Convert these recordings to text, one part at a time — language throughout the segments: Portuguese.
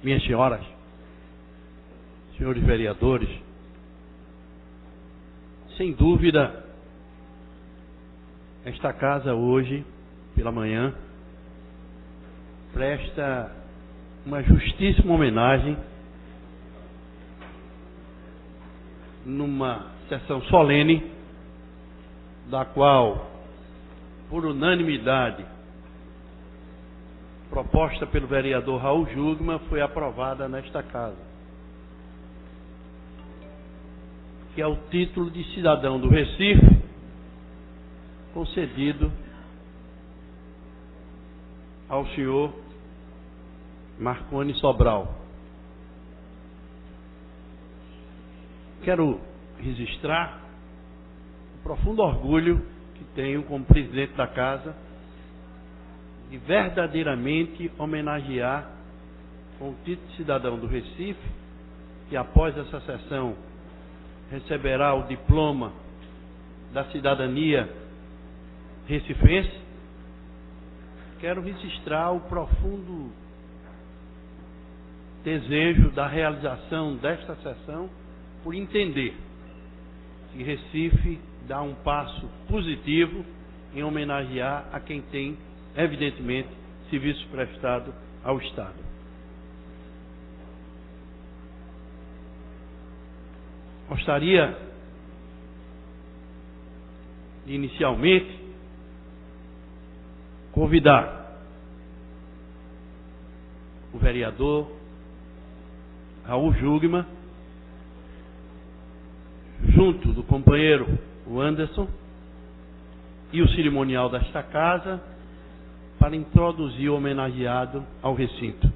minhas senhoras, senhores vereadores, sem dúvida, esta casa hoje, pela manhã, presta uma justíssima homenagem numa sessão solene, da qual, por unanimidade, proposta pelo vereador Raul Jugman, foi aprovada nesta casa, que é o título de cidadão do Recife, concedido ao senhor Marconi Sobral. Quero registrar o profundo orgulho que tenho como presidente da casa de verdadeiramente homenagear com o título de cidadão do Recife, que após essa sessão receberá o diploma da cidadania recifense. Quero registrar o profundo desejo da realização desta sessão por entender que Recife dá um passo positivo em homenagear a quem tem, evidentemente, serviço prestado ao Estado. Gostaria de, inicialmente, convidar o vereador Raul Jugman, junto do companheiro o Anderson, e o cerimonial desta casa, para introduzir o homenageado ao recinto.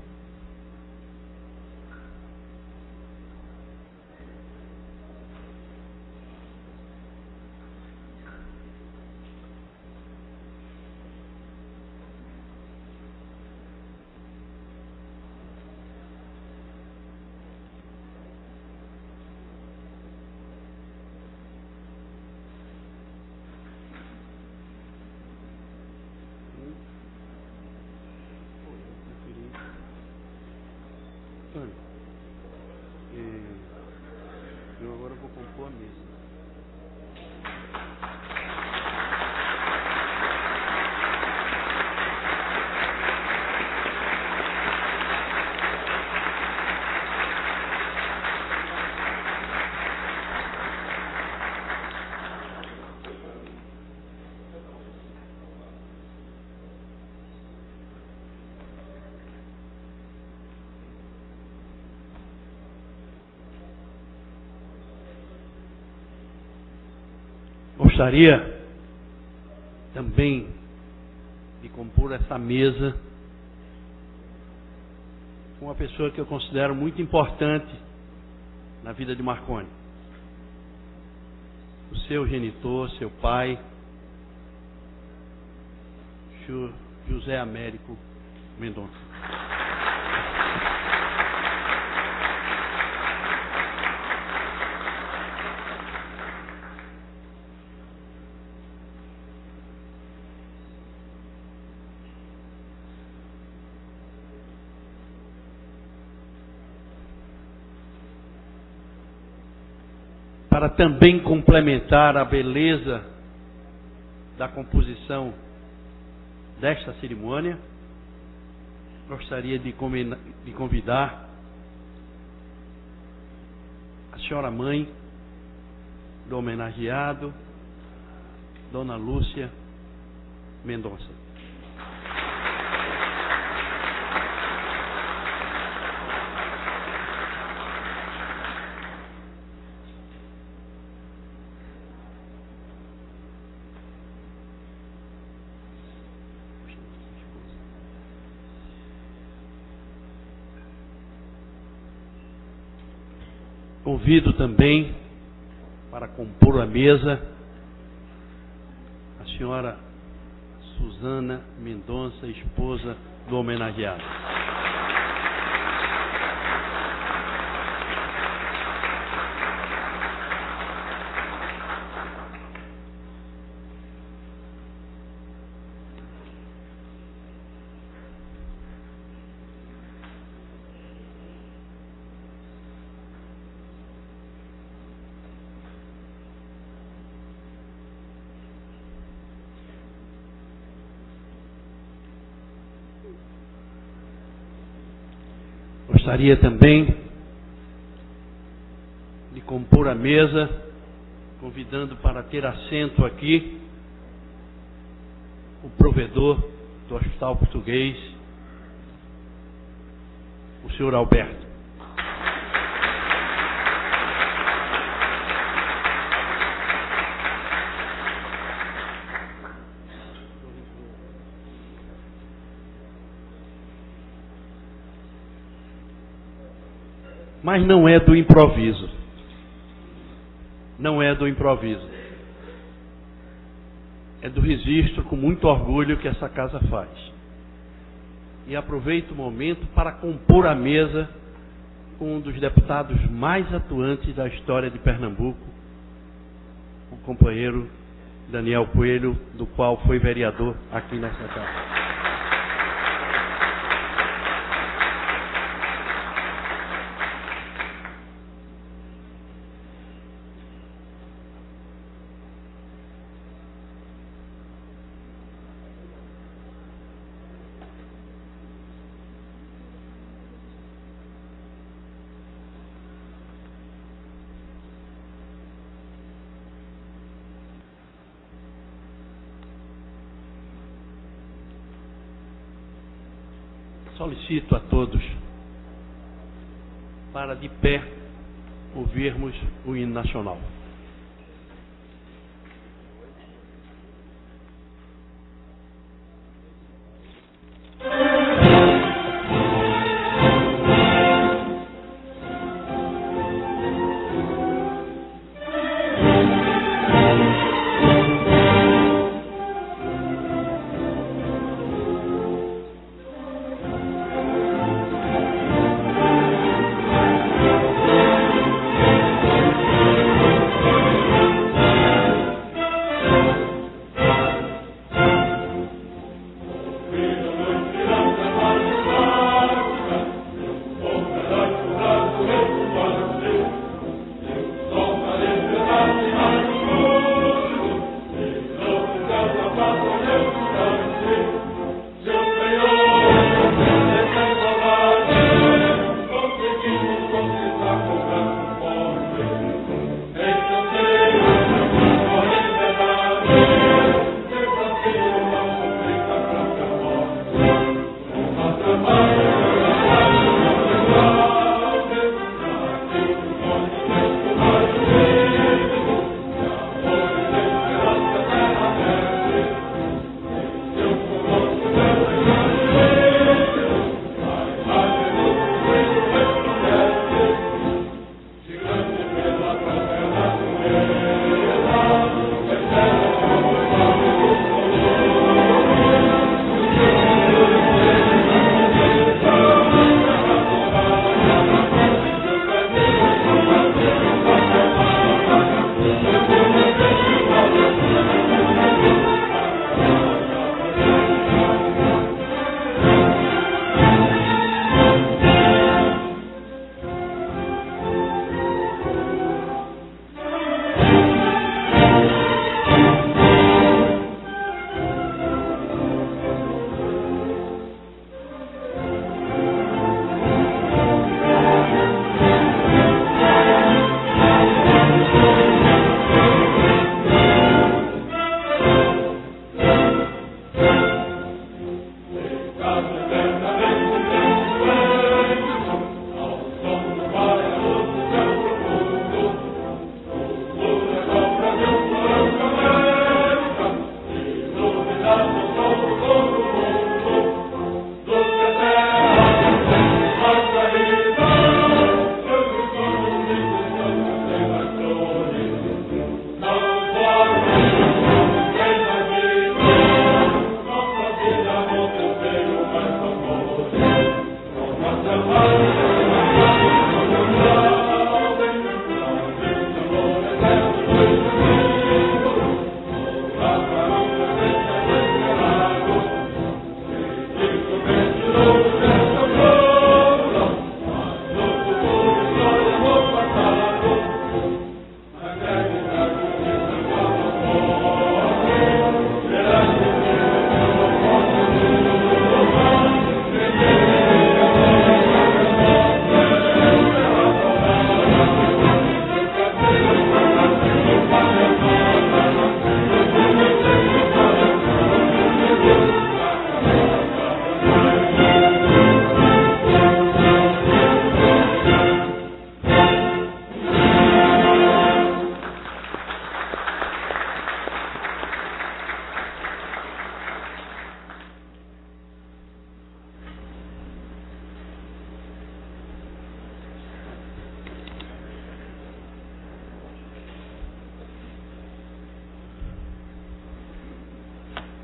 Eu agora vou compor a mesa. Gostaria também de compor essa mesa com uma pessoa que eu considero muito importante na vida de Marconi. O seu genitor, seu pai, José Américo Mendonça. Para também complementar a beleza da composição desta cerimônia, gostaria de convidar a senhora mãe do homenageado, Dona Lúcia Mendonça. Convido também para compor a mesa a senhora Suzana Mendonça, esposa do homenageado. Gostaria também de compor a mesa, convidando para ter assento aqui o provedor do Hospital Português, o senhor Alberto. Mas não é do improviso. Não é do improviso. É do registro com muito orgulho que essa casa faz. E aproveito o momento para compor a mesa com um dos deputados mais atuantes da história de Pernambuco, o companheiro Daniel Coelho, do qual foi vereador aqui nessa casa. Solicito a todos para de pé ouvirmos o hino nacional.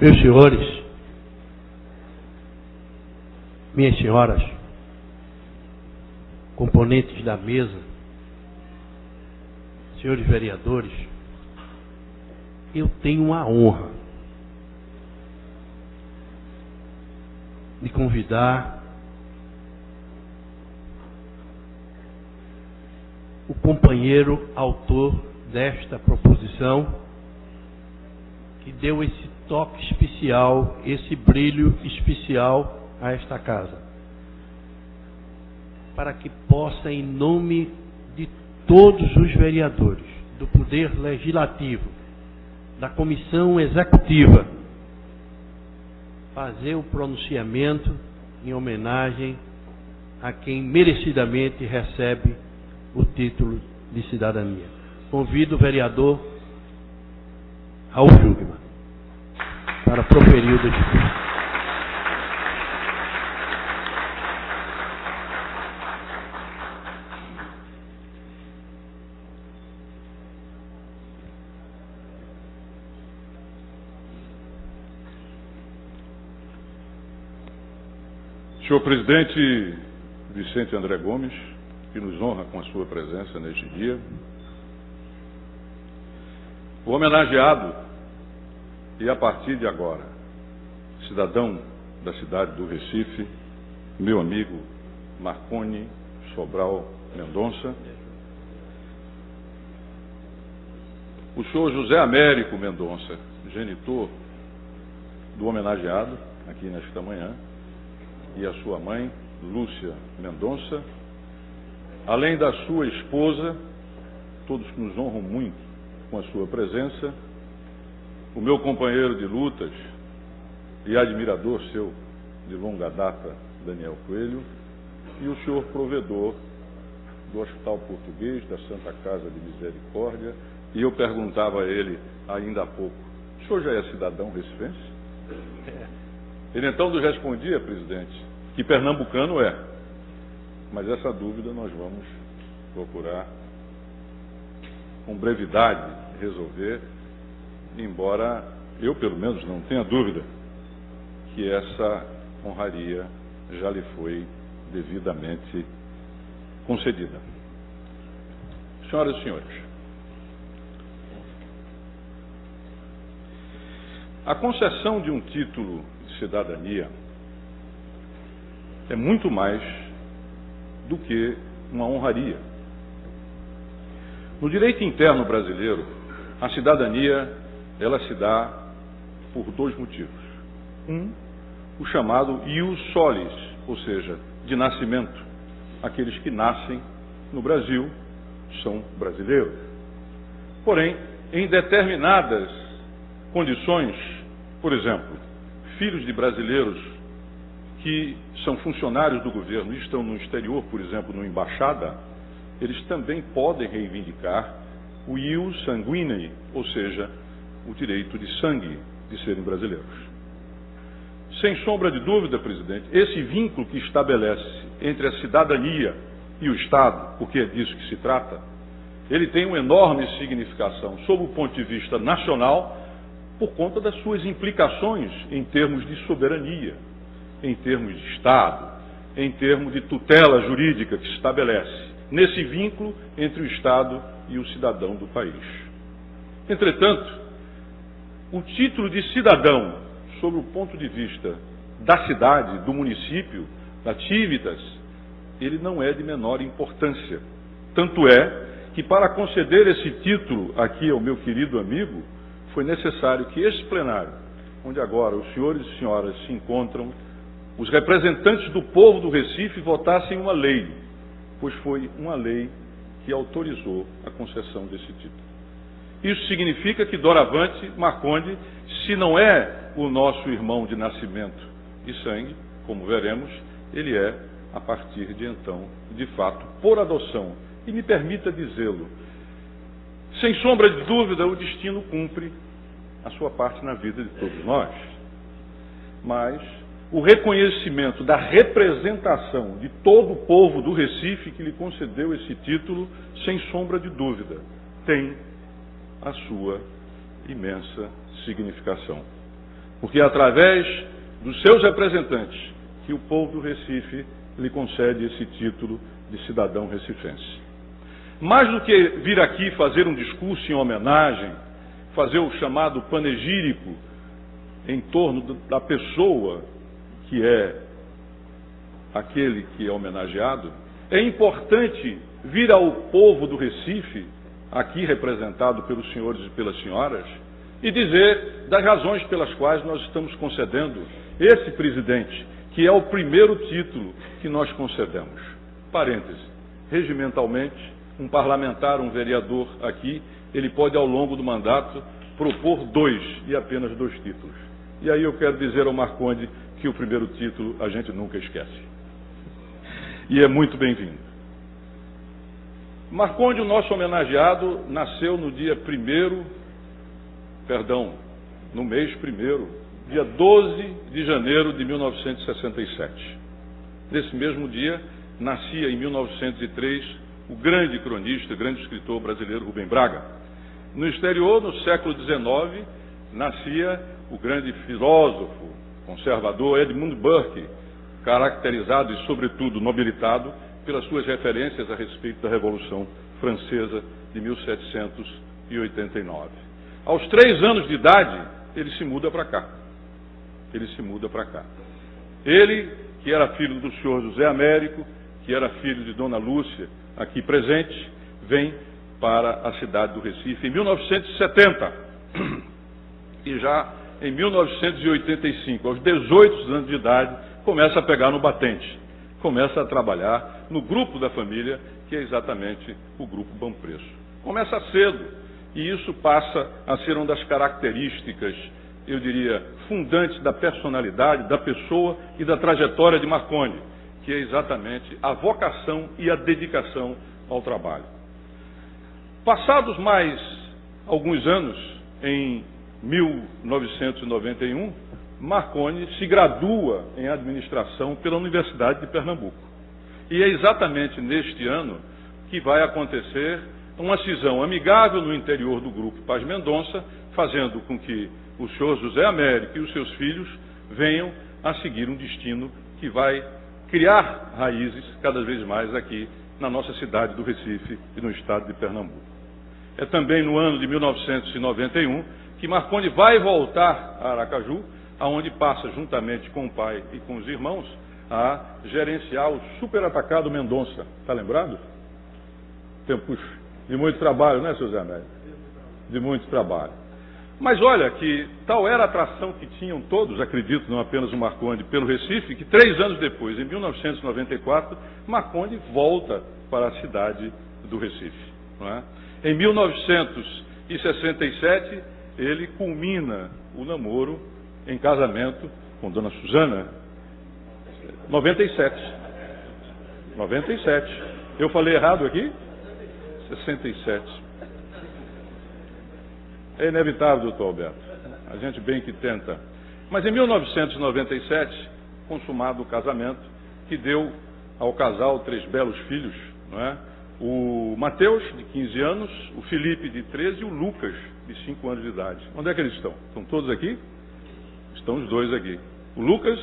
Meus senhores, minhas senhoras, componentes da mesa, senhores vereadores, eu tenho a honra de convidar o companheiro autor desta proposição, que deu esse toque especial, esse brilho especial a esta casa, para que possa, em nome de todos os vereadores, do Poder Legislativo, da Comissão Executiva, fazer o pronunciamento em homenagem a quem merecidamente recebe o título de cidadania. Convido o vereador Raul Jungmann para proferir o discurso. Senhor presidente Vicente André Gomes, que nos honra com a sua presença neste dia, o homenageado e, a partir de agora, cidadão da cidade do Recife, meu amigo Marconi Sobral Mendonça, o senhor José Américo Mendonça, genitor do homenageado, aqui nesta manhã, e a sua mãe, Lúcia Mendonça, além da sua esposa, todos que nos honram muito com a sua presença, o meu companheiro de lutas e admirador seu de longa data, Daniel Coelho, e o senhor provedor do Hospital Português, da Santa Casa de Misericórdia, e eu perguntava a ele ainda há pouco, o senhor já é cidadão recifense? Ele então nos respondia, presidente, que pernambucano é. Mas essa dúvida nós vamos procurar com brevidade resolver, embora eu, pelo menos, não tenha dúvida que essa honraria já lhe foi devidamente concedida. Senhoras e senhores, a concessão de um título de cidadania é muito mais do que uma honraria. No direito interno brasileiro, a cidadania, ela se dá por dois motivos. O chamado ius solis, ou seja, de nascimento. Aqueles que nascem no Brasil são brasileiros. Porém, em determinadas condições, por exemplo, filhos de brasileiros que são funcionários do governo e estão no exterior, por exemplo, numa embaixada, eles também podem reivindicar o ius sanguinei, ou seja, o direito de sangue de serem brasileiros. Sem sombra de dúvida, presidente, esse vínculo que estabelece entre a cidadania e o Estado, porque é disso que se trata, ele tem uma enorme significação sob o ponto de vista nacional, por conta das suas implicações em termos de soberania, em termos de Estado, em termos de tutela jurídica que se estabelece nesse vínculo entre o Estado e o cidadão do país. Entretanto, o título de cidadão, sob o ponto de vista da cidade, do município, da Civitas, ele não é de menor importância. Tanto é que, para conceder esse título aqui ao meu querido amigo, foi necessário que este plenário, onde agora os senhores e senhoras se encontram, os representantes do povo do Recife votassem uma lei, pois foi uma lei que autorizou a concessão desse título. Isso significa que, doravante, Marconde, se não é o nosso irmão de nascimento e sangue, como veremos, ele é, a partir de então, de fato, por adoção. E me permita dizê-lo, sem sombra de dúvida, o destino cumpre a sua parte na vida de todos nós. Mas o reconhecimento da representação de todo o povo do Recife que lhe concedeu esse título, sem sombra de dúvida, tem a sua imensa significação. porque é através dos seus representantes que o povo do Recife lhe concede esse título de cidadão recifense. Mais do que vir aqui fazer um discurso em homenagem, fazer o chamado panegírico em torno da pessoa que é aquele que é homenageado, é importante vir ao povo do Recife, aqui representado pelos senhores e pelas senhoras, e dizer das razões pelas quais nós estamos concedendo esse presidente, que é o primeiro título que nós concedemos. Parêntese, regimentalmente, um parlamentar, um vereador aqui, ele pode ao longo do mandato propor 2 e apenas 2 títulos. E aí eu quero dizer ao Marconde que o primeiro título a gente nunca esquece. E é muito bem-vindo. Marconde, o nosso homenageado, nasceu no dia 1º, no mês 1º, dia 12 de janeiro de 1967. Nesse mesmo dia, nascia em 1903 o grande cronista, grande escritor brasileiro Rubem Braga. No exterior, no século XIX, nascia o grande filósofo conservador Edmund Burke, caracterizado e, sobretudo, nobilitado pelas suas referências a respeito da Revolução Francesa de 1789. Aos 3 anos de idade, ele se muda para cá. Ele, que era filho do senhor José Américo, que era filho de Dona Lúcia, aqui presente, vem para a cidade do Recife em 1970. E já em 1985, aos 18 anos de idade, começa a pegar no batente, começa a trabalhar no grupo da família, que é exatamente o Grupo Bampreço. Começa cedo, e isso passa a ser uma das características, eu diria, fundantes da personalidade, da pessoa e da trajetória de Marconde, que é exatamente a vocação e a dedicação ao trabalho. Passados mais alguns anos, em 1991, Marconde se gradua em administração pela Universidade de Pernambuco. E é exatamente neste ano que vai acontecer uma cisão amigável no interior do Grupo Paz Mendonça, fazendo com que o senhor José Américo e os seus filhos venham a seguir um destino que vai criar raízes cada vez mais aqui na nossa cidade do Recife e no estado de Pernambuco. É também no ano de 1991 que Marconde vai voltar a Aracaju, aonde passa, juntamente com o pai e com os irmãos, a gerenciar o superatacado Mendonça. Está lembrado? Tempos de muito trabalho, né, seu Zé Américo? De muito trabalho. Mas olha que tal era a atração que tinham todos, acredito, não apenas o Marconde, pelo Recife, que 3 anos depois, em 1994, Marconde volta para a cidade do Recife. Não é? Em 1967, ele culmina o namoro em casamento com Dona Suzana. 97. Eu falei errado aqui? 67. É inevitável, doutor Alberto. A gente bem que tenta. Mas em 1997, consumado o casamento, que deu ao casal 3 belos filhos, não é? O Mateus, de 15 anos, o Felipe, de 13, e o Lucas, de 5 anos de idade. Onde é que eles estão? Estão todos aqui? Estão os 2 aqui. O Lucas,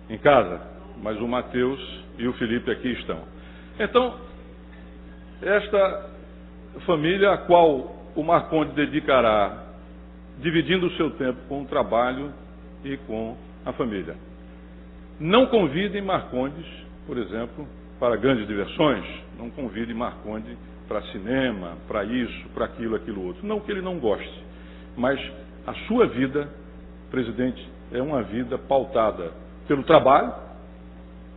em casa, mas o Mateus e o Felipe aqui estão. Então, esta família a qual o Marconde dedicará, dividindo o seu tempo com o trabalho e com a família. Não convidem Marcondes, por exemplo, para grandes diversões, não convide Marconde para cinema, para isso, para aquilo, aquilo outro. Não que ele não goste, mas a sua vida, presidente, é uma vida pautada pelo trabalho,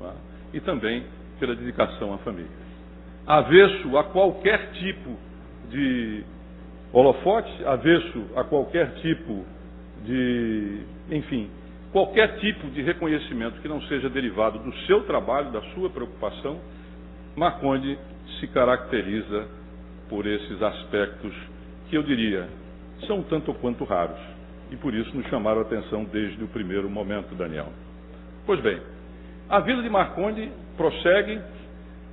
tá? E também pela dedicação à família. Avesso a qualquer tipo de holofote, avesso a qualquer tipo de, enfim, qualquer tipo de reconhecimento que não seja derivado do seu trabalho, da sua preocupação, Marconde se caracteriza por esses aspectos que eu diria são tanto quanto raros e por isso nos chamaram a atenção desde o primeiro momento, Daniel. Pois bem, a vida de Marconde prossegue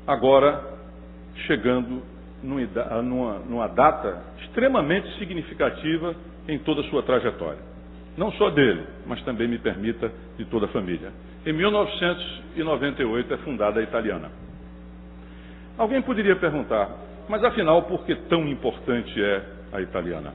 agora chegando numa data extremamente significativa em toda a sua trajetória. não só dele, mas também, me permita, de toda a família. Em 1998 é fundada a Italiana. Alguém poderia perguntar, mas afinal, por que tão importante é a Italiana?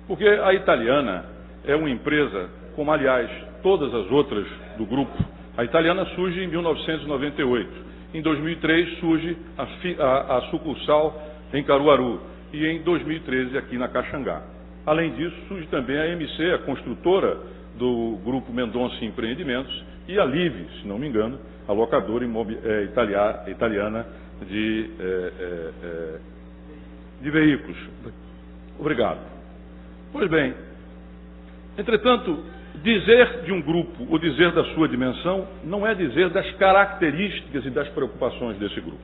Porque a Italiana é uma empresa, como aliás todas as outras do grupo. A Italiana surge em 1998. Em 2003 surge a sucursal em Caruaru e em 2013 aqui na Caxangá. Além disso, surge também a MC, a construtora do Grupo Mendonça Empreendimentos, e a Live, se não me engano, a locadora italiana de veículos. Obrigado. Pois bem, entretanto, dizer de um grupo ou dizer da sua dimensão não é dizer das características e das preocupações desse grupo.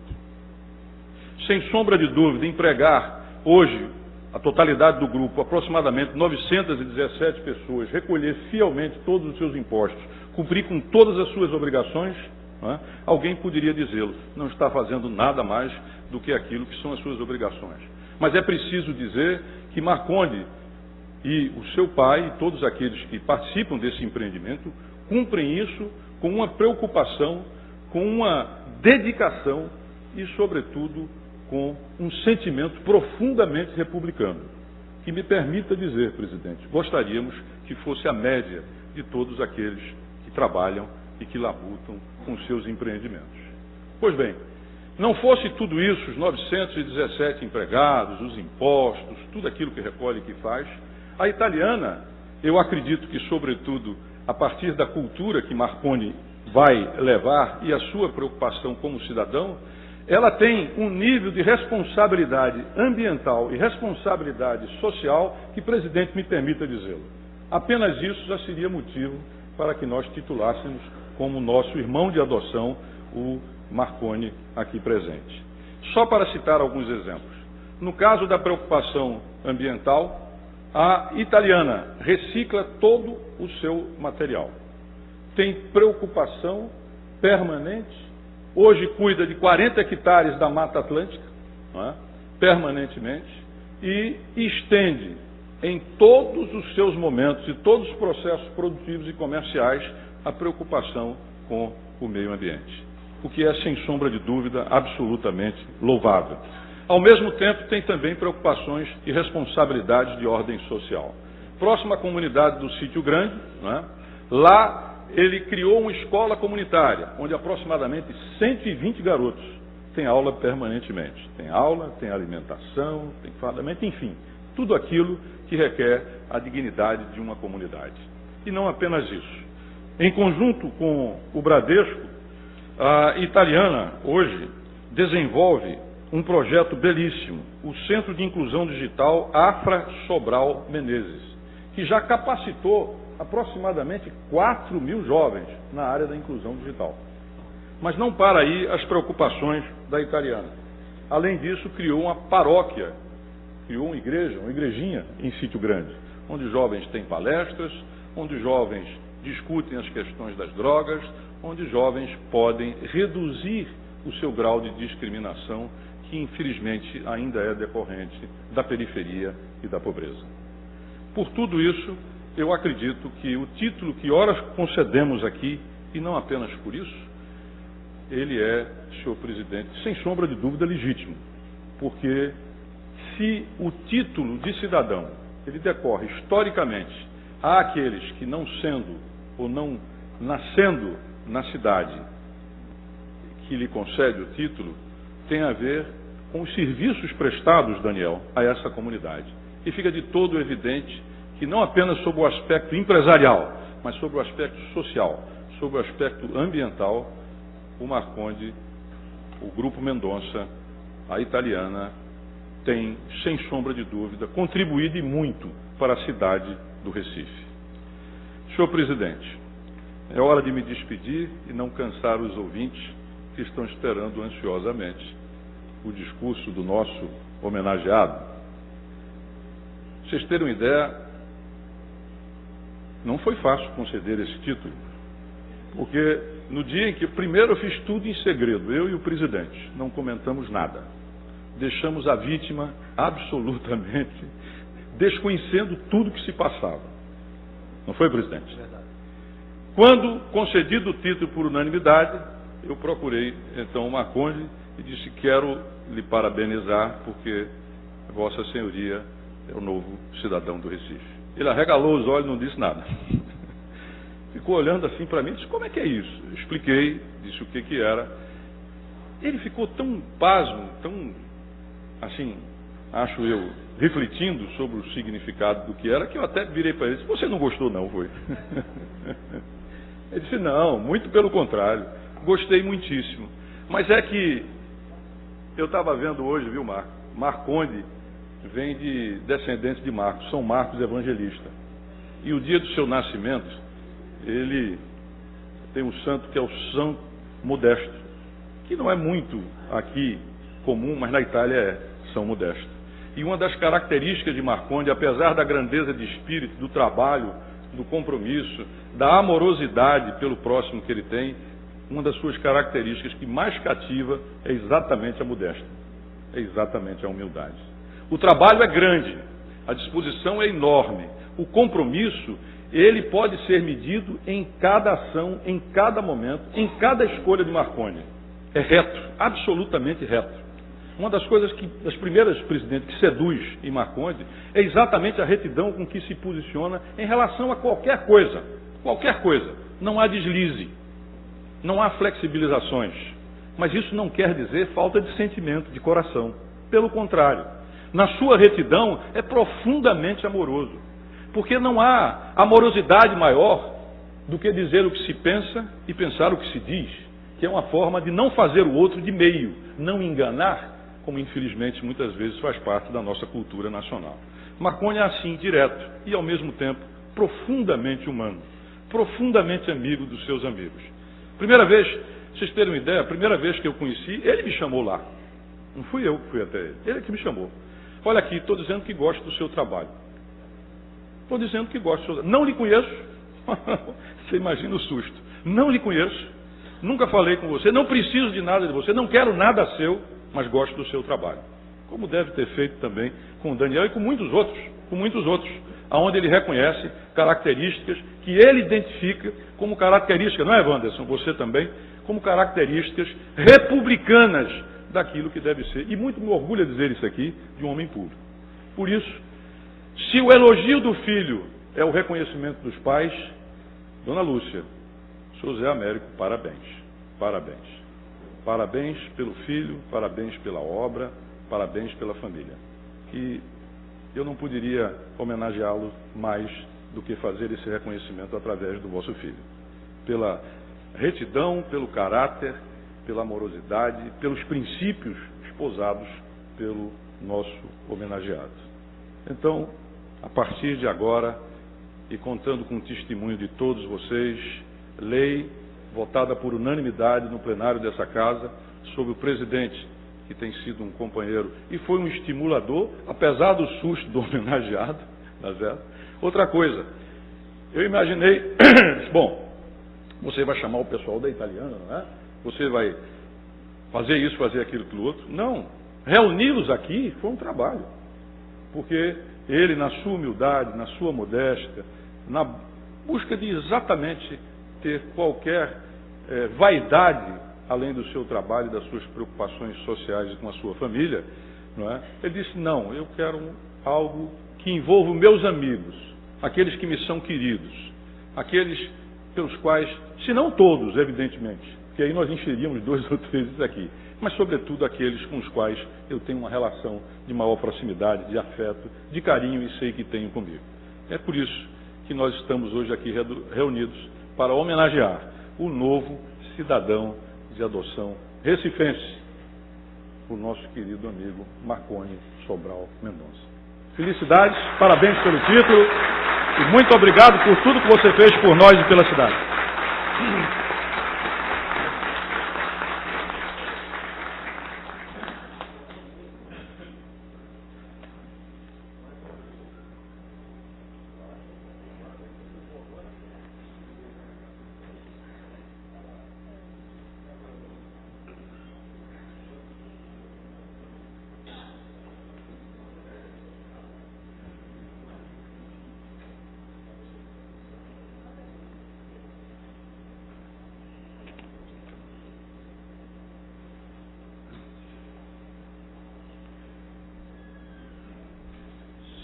Sem sombra de dúvida, empregar hoje a totalidade do grupo, aproximadamente 917 pessoas, recolher fielmente todos os seus impostos, cumprir com todas as suas obrigações, alguém poderia dizê-lo, não está fazendo nada mais do que aquilo que são as suas obrigações. Mas é preciso dizer que Marconde e o seu pai e todos aqueles que participam desse empreendimento cumprem isso com uma preocupação, com uma dedicação e, sobretudo, com um sentimento profundamente republicano. Que me permita dizer, presidente, gostaríamos que fosse a média de todos aqueles que trabalham e que labutam com seus empreendimentos. Pois bem, não fosse tudo isso, os 917 empregados, os impostos, tudo aquilo que recolhe e que faz, a Italiana, eu acredito que, sobretudo, a partir da cultura que Marconi vai levar e a sua preocupação como cidadão, ela tem um nível de responsabilidade ambiental e responsabilidade social que, presidente, me permita dizê-lo. Apenas isso já seria motivo para que nós titulássemos como nosso irmão de adoção o Marconi aqui presente. Só para citar alguns exemplos. No caso da preocupação ambiental, a Italiana recicla todo o seu material. Tem preocupação permanente. Hoje cuida de 40 hectares da Mata Atlântica, permanentemente, e estende em todos os seus momentos e todos os processos produtivos e comerciais a preocupação com o meio ambiente. O que é, sem sombra de dúvida, absolutamente louvável. Ao mesmo tempo, tem também preocupações e responsabilidades de ordem social. Próximo à comunidade do Sítio Grande, lá ele criou uma escola comunitária, onde aproximadamente 120 garotos têm aula permanentemente. Tem aula, tem alimentação, tem fardamento, enfim, tudo aquilo que requer a dignidade de uma comunidade. E não apenas isso. Em conjunto com o Bradesco, a Italiana, hoje, desenvolve um projeto belíssimo, o Centro de Inclusão Digital Afra Sobral Menezes, que já capacitou aproximadamente 4.000 jovens na área da inclusão digital. Mas não para aí as preocupações da Italiana. Além disso, criou uma paróquia, criou uma igreja, uma igrejinha em Sítio Grande, onde jovens têm palestras, onde jovens discutem as questões das drogas, onde jovens podem reduzir o seu grau de discriminação, que infelizmente ainda é decorrente da periferia e da pobreza. Por tudo isso, eu acredito que o título que ora concedemos aqui, e não apenas por isso, ele é, senhor presidente, sem sombra de dúvida legítimo, porque se o título de cidadão, ele decorre historicamente àqueles que não sendo ou não nascendo na cidade que lhe concede o título, tem a ver com os serviços prestados, Daniel, a essa comunidade. E fica de todo evidente que não apenas sob o aspecto empresarial, mas sob o aspecto social, sob o aspecto ambiental, o Marconde, o Grupo Mendonça, a Italiana, tem, sem sombra de dúvida, contribuído e muito para a cidade do Recife. Senhor presidente, é hora de me despedir e não cansar os ouvintes que estão esperando ansiosamente o discurso do nosso homenageado. Pra vocês terem uma ideia, não foi fácil conceder esse título, porque no dia em que primeiro eu fiz tudo em segredo, eu e o presidente, não comentamos nada. Deixamos a vítima absolutamente desconhecendo tudo que se passava. Não foi, presidente? Verdade. Quando concedido o título por unanimidade, eu procurei então o Marconde e disse: quero lhe parabenizar porque Vossa Senhoria é o novo cidadão do Recife. Ele arregalou os olhos e não disse nada. Ficou olhando assim para mim e disse: como é que é isso? Eu expliquei, disse o que era. Ele ficou tão pasmo, tão assim, acho eu, refletindo sobre o significado do que era, que eu até virei para ele e disse: você não gostou não, foi? Ele disse: não, muito pelo contrário, gostei muitíssimo. Mas é que eu estava vendo hoje, viu, Marconde vem de descendentes de Marcos, São Marcos Evangelista. E o dia do seu nascimento, ele tem um santo que é o São Modesto, que não é muito aqui comum, mas na Itália é São Modesto. E uma das características de Marconde, apesar da grandeza de espírito, do trabalho, do compromisso, da amorosidade pelo próximo que ele tem, uma das suas características que mais cativa é exatamente a modéstia, é exatamente a humildade. O trabalho é grande, a disposição é enorme, o compromisso, ele pode ser medido em cada ação, em cada momento, em cada escolha de Marconde. É reto, absolutamente reto. Uma das coisas das primeiras, presidente, que seduz em Marconde é exatamente a retidão com que se posiciona em relação a qualquer coisa. Qualquer coisa. Não há deslize, não há flexibilizações. Mas isso não quer dizer falta de sentimento, de coração. Pelo contrário, na sua retidão é profundamente amoroso. Porque não há amorosidade maior do que dizer o que se pensa e pensar o que se diz, que é uma forma de não fazer o outro de meio, não enganar, como infelizmente muitas vezes faz parte da nossa cultura nacional. Marconde é assim, direto e ao mesmo tempo profundamente humano, profundamente amigo dos seus amigos. Primeira vez, vocês terem uma ideia, a primeira vez que eu conheci, ele me chamou lá. Não fui eu que fui até ele que me chamou. Olha aqui, estou dizendo que gosto do seu trabalho. Estou dizendo que gosto do seu trabalho. Não lhe conheço. Você imagina o susto. Não lhe conheço. Nunca falei com você. Não preciso de nada de você. Não quero nada seu, mas gosto do seu trabalho. Como deve ter feito também com o Daniel e com muitos outros, aonde ele reconhece características que ele identifica como características, não é, Wanderson? Você também, como características republicanas daquilo que deve ser. E muito me orgulha dizer isso aqui, de um homem puro. Por isso, se o elogio do filho é o reconhecimento dos pais, Dona Lúcia, José Américo, parabéns, parabéns. Parabéns pelo filho, parabéns pela obra, parabéns pela família. E eu não poderia homenageá-lo mais do que fazer esse reconhecimento através do vosso filho. Pela retidão, pelo caráter, pela amorosidade, pelos princípios esposados pelo nosso homenageado. Então, a partir de agora, e contando com o testemunho de todos vocês, lei votada por unanimidade no plenário dessa casa, sobre o presidente, que tem sido um companheiro e foi um estimulador, apesar do susto do homenageado, tá certo? Outra coisa, eu imaginei, bom, você vai chamar o pessoal da italiana, não é? Você vai fazer isso, fazer aquilo, aquilo outro. Não, reuni-los aqui foi um trabalho, porque ele, na sua humildade, na sua modéstia, na busca de exatamente ter qualquer vaidade, além do seu trabalho e das suas preocupações sociais com a sua família, não é? Ele disse: não, eu quero algo que envolva os meus amigos, aqueles que me são queridos, aqueles pelos quais, se não todos, evidentemente, porque aí nós encheríamos 2 ou 3 aqui, mas sobretudo aqueles com os quais eu tenho uma relação de maior proximidade, de afeto, de carinho e sei que tenho comigo. É por isso que nós estamos hoje aqui reunidos para homenagear o novo cidadão de adoção recifense, o nosso querido amigo Marconi Sobral Mendonça. Felicidades, parabéns pelo título e muito obrigado por tudo que você fez por nós e pela cidade.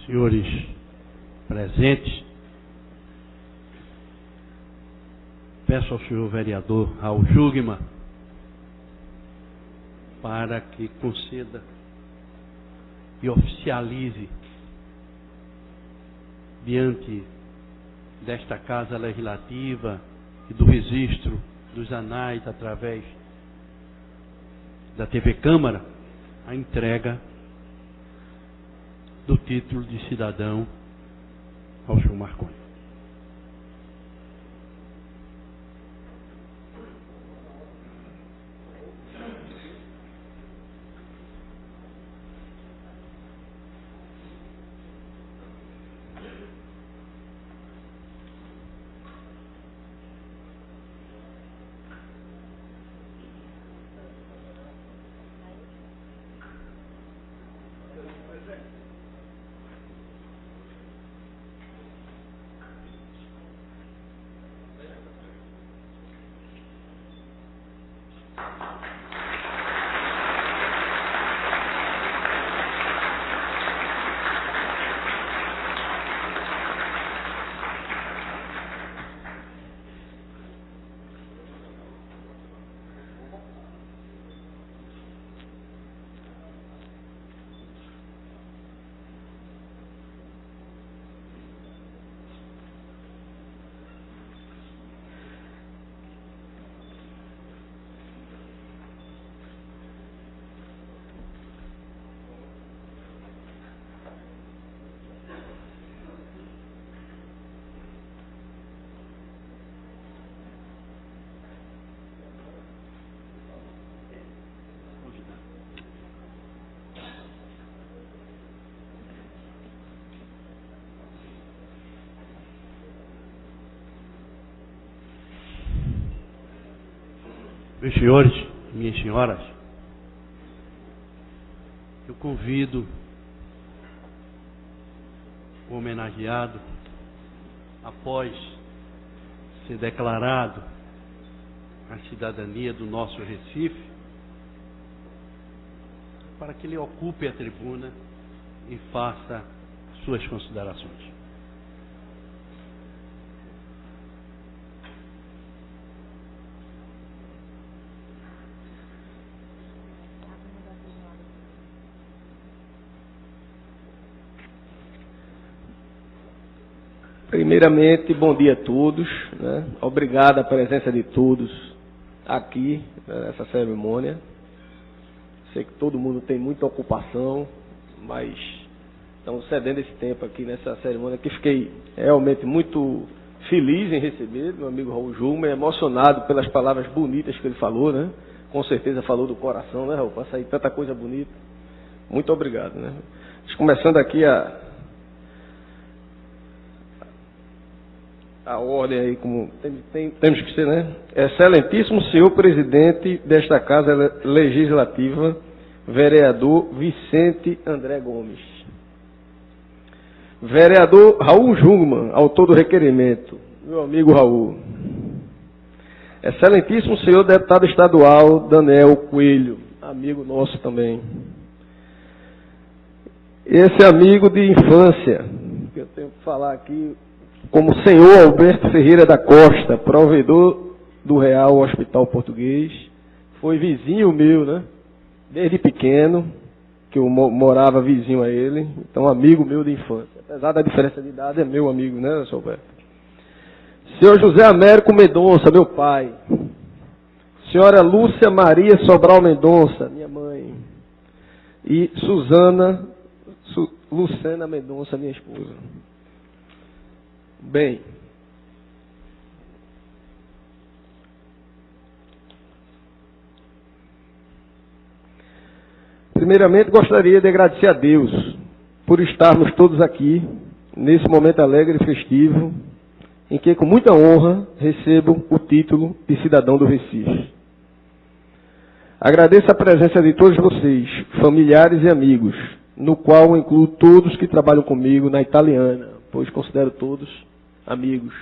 senhores presentes, peço ao senhor vereador Raul Jungmann para que conceda e oficialize diante desta Casa Legislativa e do registro dos anais através da TV Câmara a entrega do título de cidadão ao senhor Marconi. Meus senhores, minhas senhoras, eu convido o homenageado, após ser declarado a cidadania do nosso Recife, para que ele ocupe a tribuna e faça suas considerações. Primeiramente, bom dia a todos, né? Obrigado a presença de todos aqui nessa cerimônia. Sei que todo mundo tem muita ocupação, mas estamos cedendo esse tempo aqui nessa cerimônia, que fiquei realmente muito feliz em receber meu amigo Raul Jungmann, emocionado pelas palavras bonitas que ele falou, né? Com certeza falou do coração, né, Raul? Para sair tanta coisa bonita. Muito obrigado, né? Começando aqui a ordem aí, como temos que ser, né? Excelentíssimo senhor presidente desta Casa Legislativa, vereador Vicente André Gomes. Vereador Raul Jungmann, autor do requerimento, meu amigo Raul. Excelentíssimo senhor deputado estadual Daniel Coelho, amigo nosso também. Esse amigo de infância, que eu tenho que falar aqui, como o senhor Alberto Ferreira da Costa, provedor do Real Hospital Português, foi vizinho meu, né? Desde pequeno, que eu morava vizinho a ele, então amigo meu de infância. Apesar da diferença de idade, é meu amigo, né, senhor Alberto? Senhor José Américo Mendonça, meu pai. Senhora Lúcia Maria Sobral Mendonça, minha mãe. E Lucena Mendonça, minha esposa. Bem, primeiramente gostaria de agradecer a Deus por estarmos todos aqui nesse momento alegre e festivo, em que com muita honra recebo o título de cidadão do Recife. Agradeço a presença de todos vocês, familiares e amigos, no qual incluo todos que trabalham comigo na Italiana, pois considero todos amigos.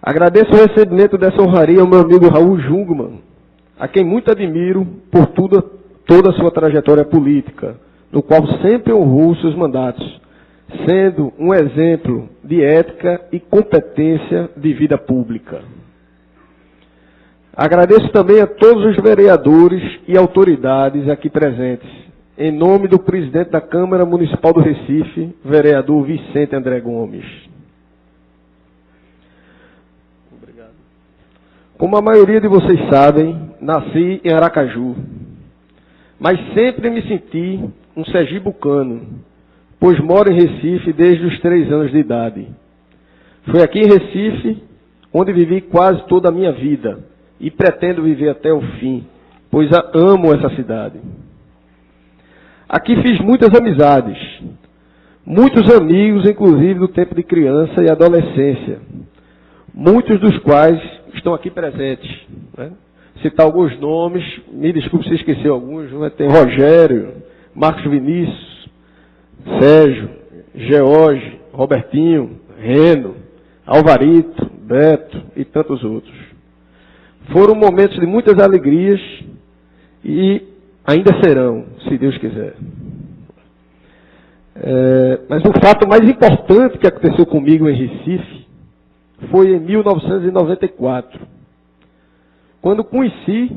Agradeço o recebimento dessa honraria ao meu amigo Raul Jungmann, a quem muito admiro por toda a sua trajetória política, no qual sempre honrou os seus mandatos, sendo um exemplo de ética e competência de vida pública. Agradeço também a todos os vereadores e autoridades aqui presentes, em nome do presidente da Câmara Municipal do Recife, vereador Vicente André Gomes. Obrigado. Como a maioria de vocês sabem, nasci em Aracaju, mas sempre me senti um sergibucano, pois moro em Recife desde os 3 anos de idade. Foi aqui em Recife onde vivi quase toda a minha vida e pretendo viver até o fim, pois amo essa cidade. Aqui fiz muitas amizades, muitos amigos, inclusive do tempo de criança e adolescência, muitos dos quais estão aqui presentes, né? Citar alguns nomes, me desculpe se esqueci alguns, tem Rogério, Marcos Vinícius, Sérgio, George, Robertinho, Reno, Alvarito, Beto e tantos outros. Foram momentos de muitas alegrias e ainda serão, se Deus quiser. Mas o fato mais importante que aconteceu comigo em Recife foi em 1994, quando conheci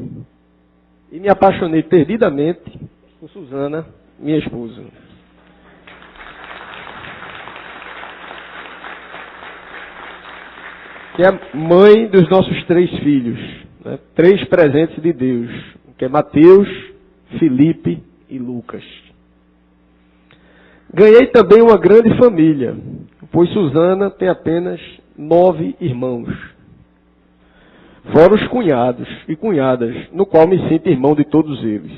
e me apaixonei perdidamente por Suzana, minha esposa. Que é a mãe dos nossos 3 filhos, né? 3 presentes de Deus, que é Mateus, Felipe e Lucas. Ganhei também uma grande família, pois Suzana tem apenas 9 irmãos. Fora os cunhados e cunhadas, no qual me sinto irmão de todos eles.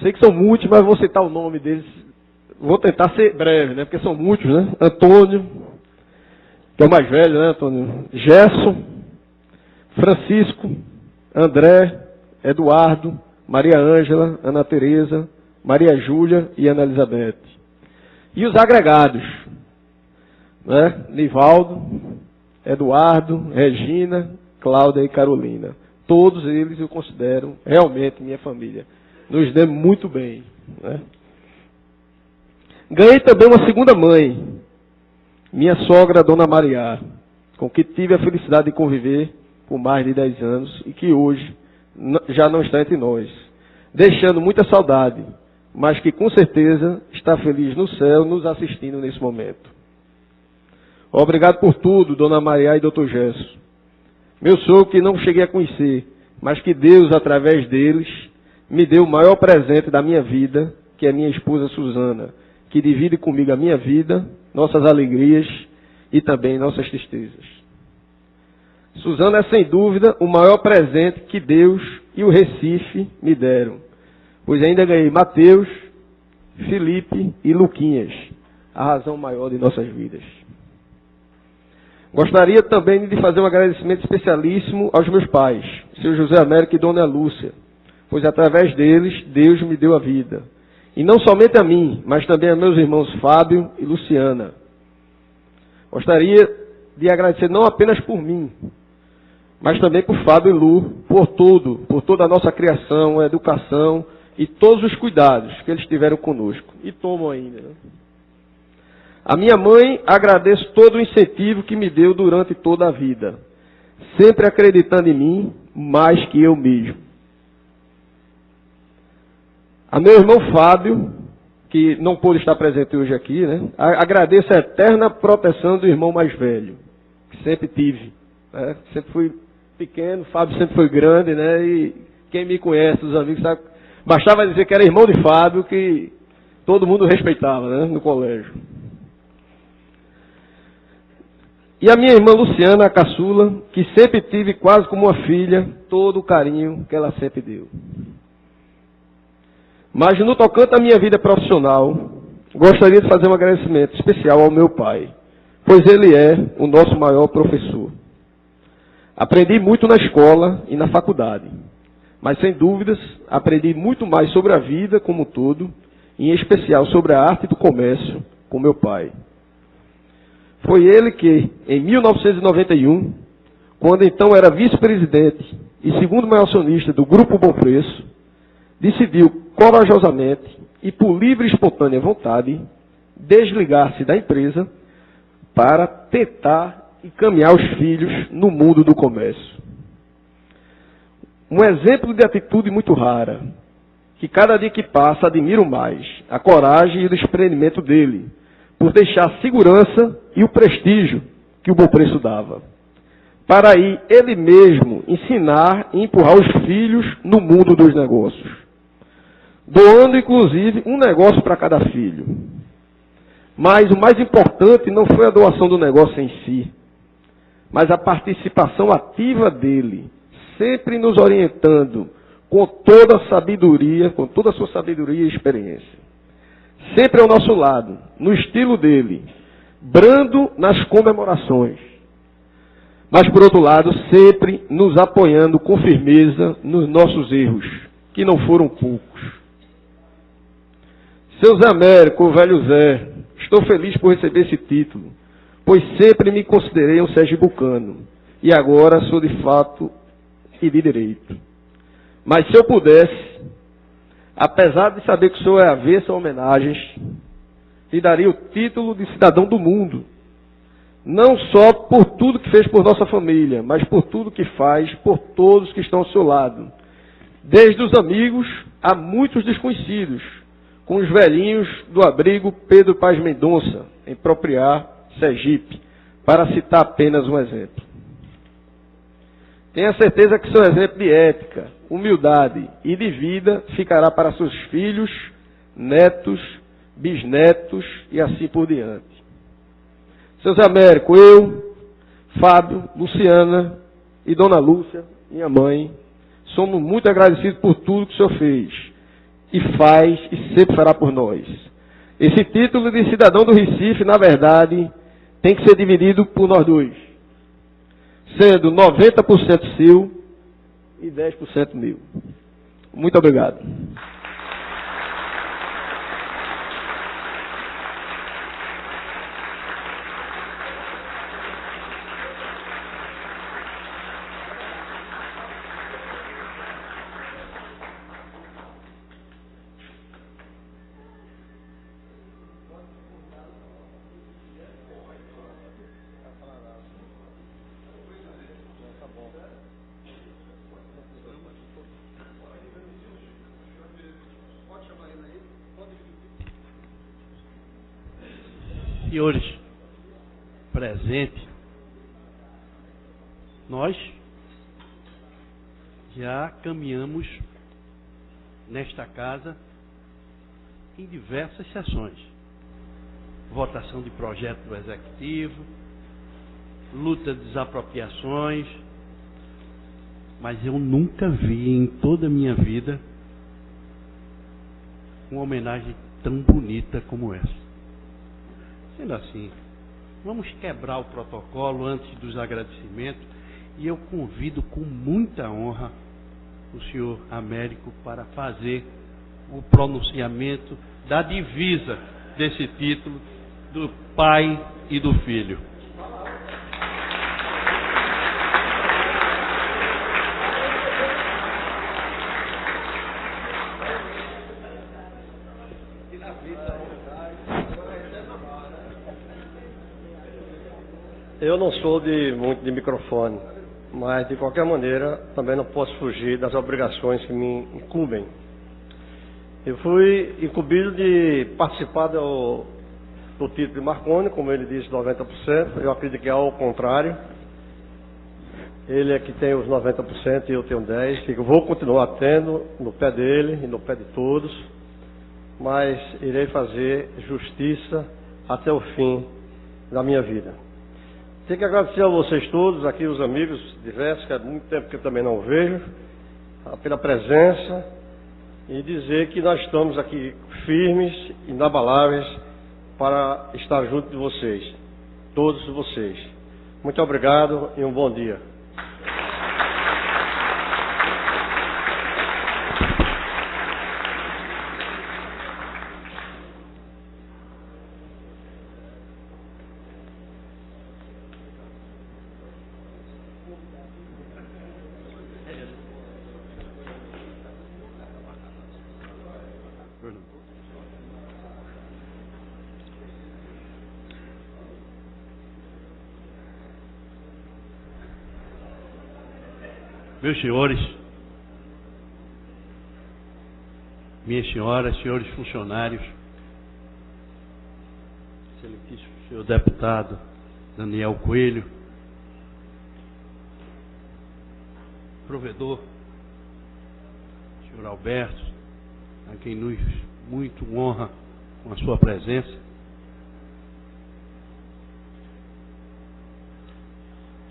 Sei que são muitos, mas vou citar o nome deles. Vou tentar ser breve, né? Porque são muitos, né? Antônio, que é o mais velho, né, Antônio? Gerson, Francisco, André, Eduardo, Maria Ângela, Ana Tereza, Maria Júlia e Ana Elizabeth. E os agregados, né? Nivaldo, Eduardo, Regina, Cláudia e Carolina. Todos eles eu considero realmente minha família. Nos demos muito bem, né? Ganhei também uma segunda mãe, minha sogra, Dona Maria, com que tive a felicidade de conviver por mais de 10 anos e que hoje já não está entre nós, deixando muita saudade, mas que com certeza está feliz no céu nos assistindo nesse momento. Obrigado por tudo, Dona Maria e Dr. Gesso. Meu sogro que não cheguei a conhecer, mas que Deus, através deles, me deu o maior presente da minha vida, que é minha esposa Suzana, que divide comigo a minha vida, nossas alegrias e também nossas tristezas. Suzana é, sem dúvida, o maior presente que Deus e o Recife me deram, pois ainda ganhei Mateus, Felipe e Luquinhas, a razão maior de nossas vidas. Gostaria também de fazer um agradecimento especialíssimo aos meus pais, seu José Américo e Dona Lúcia, pois através deles Deus me deu a vida. E não somente a mim, mas também a meus irmãos Fábio e Luciana. Gostaria de agradecer não apenas por mim, mas também por Fábio e Lu, por toda a nossa criação, a educação e todos os cuidados que eles tiveram conosco. E tomam ainda, né? A minha mãe, agradeço todo o incentivo que me deu durante toda a vida, sempre acreditando em mim mais que eu mesmo. A meu irmão Fábio, que não pôde estar presente hoje aqui, né? Agradeço a eterna proteção do irmão mais velho, que sempre tive, né? Sempre fui pequeno, Fábio sempre foi grande, né? E quem me conhece, os amigos, sabe? Bastava dizer que era irmão de Fábio, que todo mundo respeitava, né? No colégio. E a minha irmã Luciana, a caçula, que sempre tive quase como uma filha, todo o carinho que ela sempre deu. Mas no tocante à minha vida profissional, gostaria de fazer um agradecimento especial ao meu pai, pois ele é o nosso maior professor. Aprendi muito na escola e na faculdade, mas sem dúvidas aprendi muito mais sobre a vida como um todo, e em especial sobre a arte do comércio com meu pai. Foi ele que, em 1991, quando então era vice-presidente e segundo maior acionista do Grupo Bom Preço, decidiu corajosamente e por livre e espontânea vontade, desligar-se da empresa para tentar encaminhar os filhos no mundo do comércio. Um exemplo de atitude muito rara, que cada dia que passa admiro mais, a coragem e o desprendimento dele, por deixar a segurança e o prestígio que o bom preço dava, para aí ele mesmo ensinar e empurrar os filhos no mundo dos negócios, doando inclusive um negócio para cada filho. Mas o mais importante não foi a doação do negócio em si, mas a participação ativa dele, sempre nos orientando com toda a sabedoria, com toda a sua sabedoria e experiência. Sempre ao nosso lado, no estilo dele, brando nas comemorações, mas por outro lado, sempre nos apoiando com firmeza nos nossos erros, que não foram poucos. Seu Zé Américo, o velho Zé, estou feliz por receber esse título, pois sempre me considerei um sergibucano, e agora sou de fato e de direito. Mas se eu pudesse, apesar de saber que o senhor é avesso a homenagens, lhe daria o título de cidadão do mundo, não só por tudo que fez por nossa família, mas por tudo que faz por todos que estão ao seu lado, desde os amigos a muitos desconhecidos, com os velhinhos do abrigo Pedro Paz Mendonça, em Propriar, Sergipe, para citar apenas um exemplo. Tenha certeza que seu exemplo de ética, humildade e de vida ficará para seus filhos, netos, bisnetos e assim por diante. Seu Zé Américo, eu, Fábio, Luciana e Dona Lúcia, minha mãe, somos muito agradecidos por tudo que o senhor fez e faz e sempre fará por nós. Esse título de cidadão do Recife, na verdade, tem que ser dividido por nós dois, sendo 90% seu e 10% meu. Muito obrigado. Senhores presentes, nós já caminhamos nesta casa em diversas sessões. Votação de projeto do Executivo, luta de desapropriações, mas eu nunca vi em toda a minha vida uma homenagem tão bonita como essa. Sendo assim, vamos quebrar o protocolo antes dos agradecimentos e eu convido com muita honra o senhor Américo para fazer o pronunciamento da divisa desse título do pai e do filho. Eu não sou muito de microfone, mas de qualquer maneira também não posso fugir das obrigações que me incumbem. Eu fui incumbido de participar do título de Marconi, como ele disse, 90%. Eu acredito que é ao contrário. Ele é que tem os 90% e eu tenho 10%. Eu vou continuar tendo no pé dele e no pé de todos, mas irei fazer justiça até o fim da minha vida. Tenho que agradecer a vocês todos, aqui os amigos diversos, que há muito tempo que eu também não vejo, pela presença, e dizer que nós estamos aqui firmes, inabaláveis, para estar junto de vocês, todos vocês. Muito obrigado e um bom dia. meus senhores, minhas senhoras, senhores funcionários, excelentíssimo senhor deputado Daniel Coelho, provedor, senhor Alberto, a quem nos muito honra com a sua presença,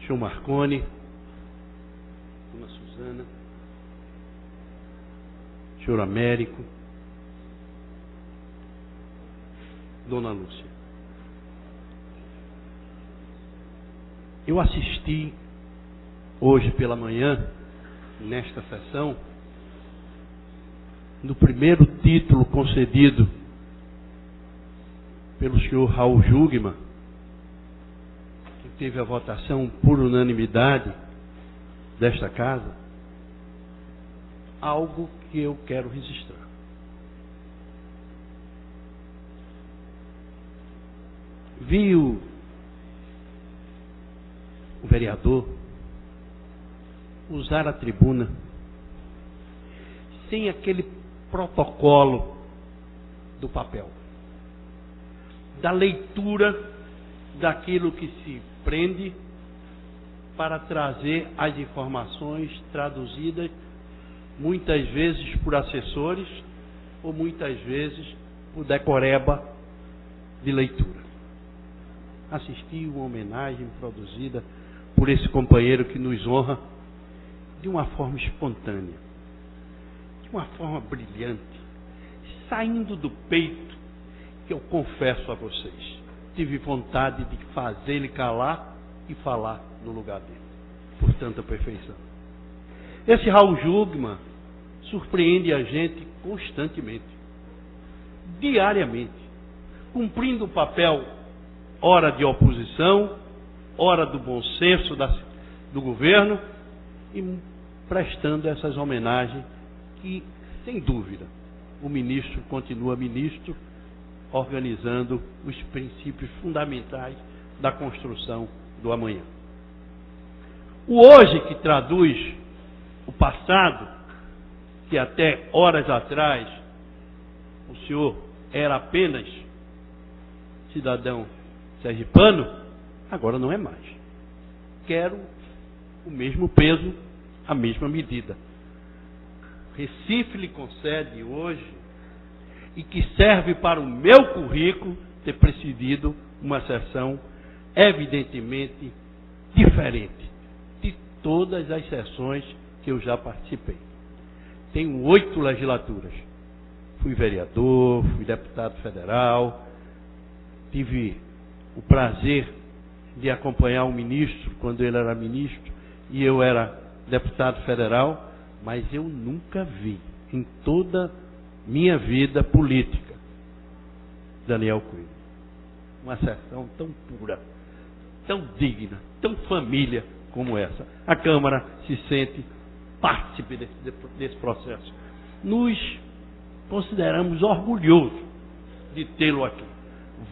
senhor Marconi, dona Suzana, senhor Américo, dona Lúcia. Eu assisti hoje pela manhã, nesta sessão, no primeiro título concedido pelo senhor Raul Jugman, que teve a votação por unanimidade desta casa, algo que eu quero registrar. Vi o vereador usar a tribuna sem aquele protocolo do papel, da leitura daquilo que se prende para trazer as informações traduzidas muitas vezes por assessores ou muitas vezes por decoreba de leitura. Assisti uma homenagem produzida por esse companheiro que nos honra de uma forma espontânea, de uma forma brilhante, saindo do peito, que eu confesso a vocês, tive vontade de fazer ele calar e falar no lugar dele, por tanta perfeição. Esse Raul Jugman surpreende a gente constantemente, diariamente, cumprindo o papel, ora de oposição, ora do bom senso do governo, e prestando essas homenagens que, sem dúvida, o ministro continua ministro, organizando os princípios fundamentais da construção do amanhã. O hoje, que traduz o passado, que até horas atrás o senhor era apenas cidadão sergipano, agora não é mais. Quero o mesmo peso, a mesma medida. Recife lhe concede hoje, e que serve para o meu currículo, ter presidido uma sessão evidentemente diferente de todas as sessões que eu já participei. Tenho 8 legislaturas. Fui vereador, fui deputado federal, tive o prazer de acompanhar o ministro quando ele era ministro e eu era deputado federal, mas eu nunca vi em toda minha vida política, Daniel Coelho, uma sessão tão pura, tão digna, tão família como essa. A Câmara se sente partícipe desse processo. Nos consideramos orgulhosos de tê-lo aqui.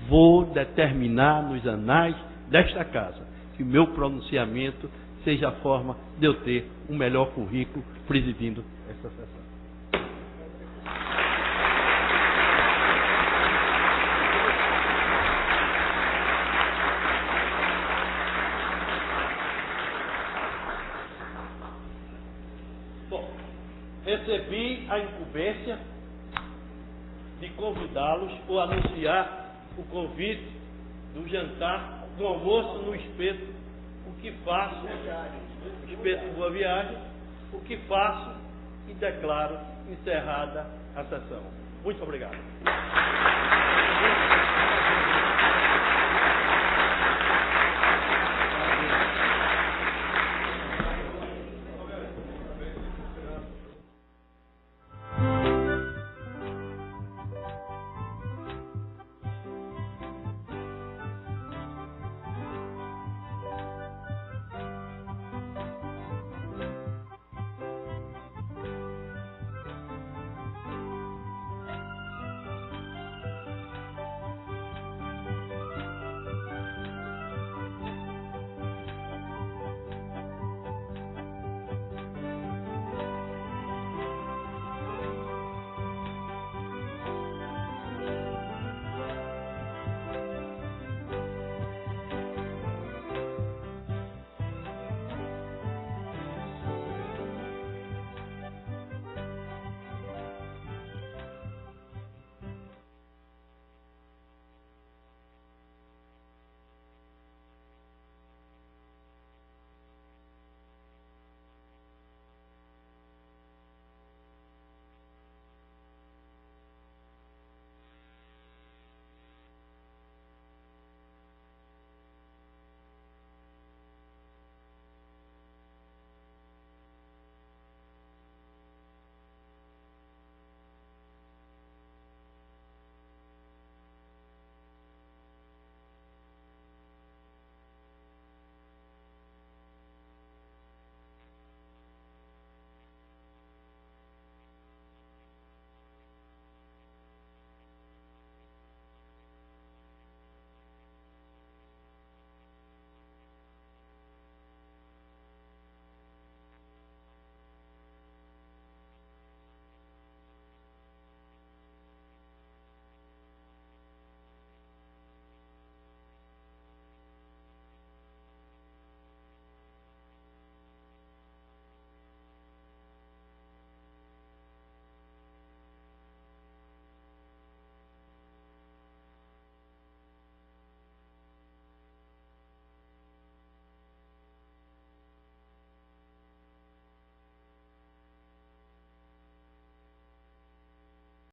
Vou determinar nos anais desta casa que o meu pronunciamento seja a forma de eu ter um melhor currículo presidindo esta sessão. Bom, recebi a incumbência de convidá-los ou anunciar o convite do jantar, do almoço no espeto, o que faço, espeto Boa Viagem, o que faço e declaro encerrada a sessão. Muito obrigado.